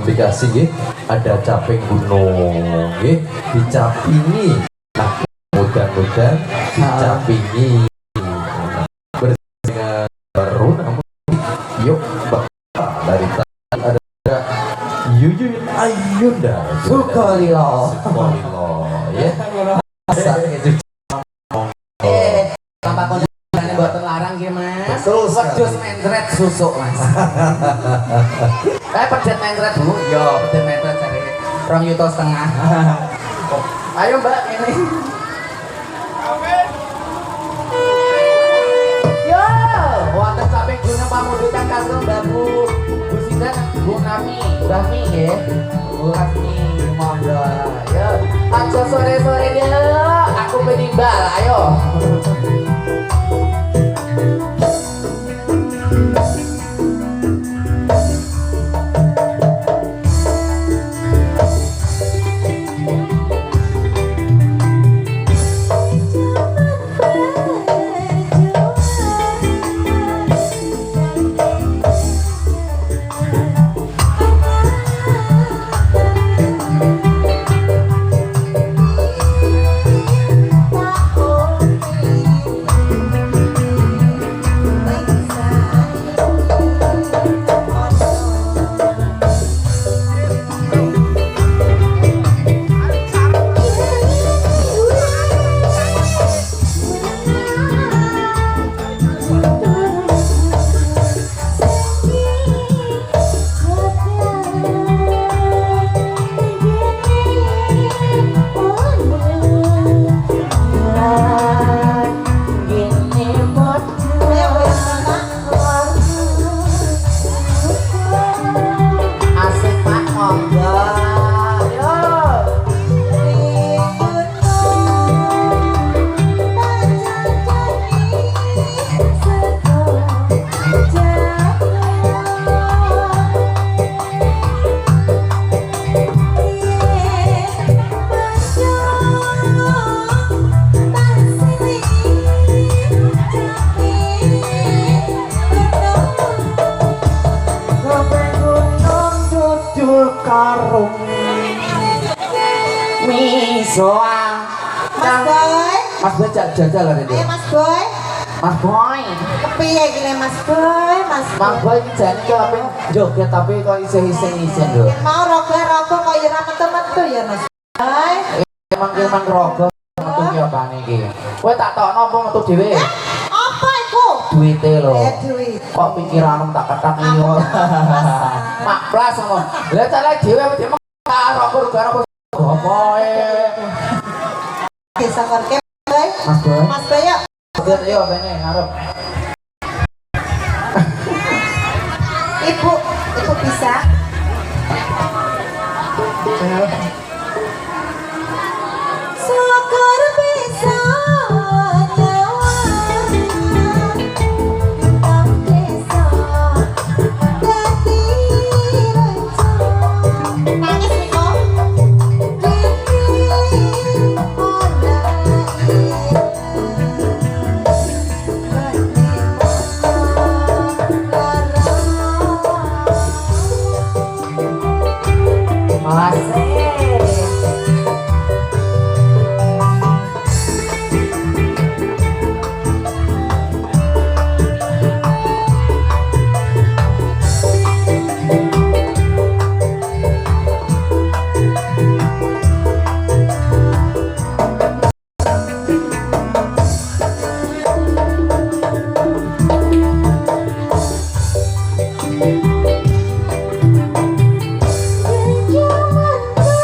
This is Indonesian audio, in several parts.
dikasih nggih, ada caping gunung nggih, dicapingi. Nah, mudah-mudahan dicapingi dengan baru namun yuk bapak dari tadi ada Yuyun Ayunda Sukolilo ya saat itu tanpa kondangan buatan larang gimana betul sekali. Wedhus mentret susuk mas pedet mentret bu yo pedet mentret cari 2,5 juta ayo mbak ini yo wonten samping gunung pamundutan kagem mbak bu Sinten Bu Nami Rahmi ya Bu Rahmi monggo ya aja sore-sore deh aku menimbal ayo Misoa Mas Boy jajal kan itu Mas Boy Mas Boy kepiye gini Mas Boy Mas Boy ini jane tapi joget tapi kok isih-isih lho mau rogo-rogo kok ya ra metu-metu ya Mas Boy emang rogo metu ki apane iki kowe tak tokno apa metu dhewe apa iku duwite lho duit kok pikiranmu tak ketak iyo mak plas ngono lha cale dhewe emang karo karo gopoe bisa ngerti Boy Mas Boy yuk joget yo bene ngarep ibu bisa syukur bisa nyawa bintang desa dadi rencana nangis Miko dini Jangan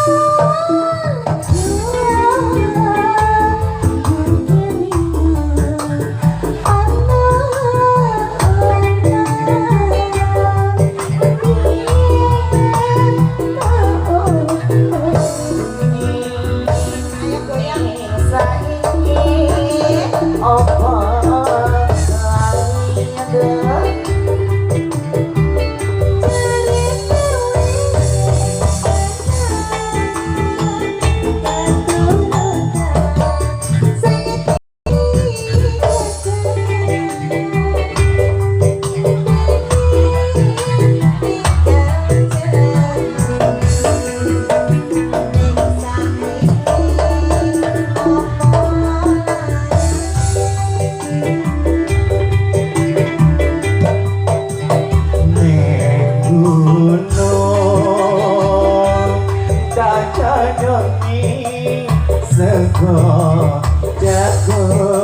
jago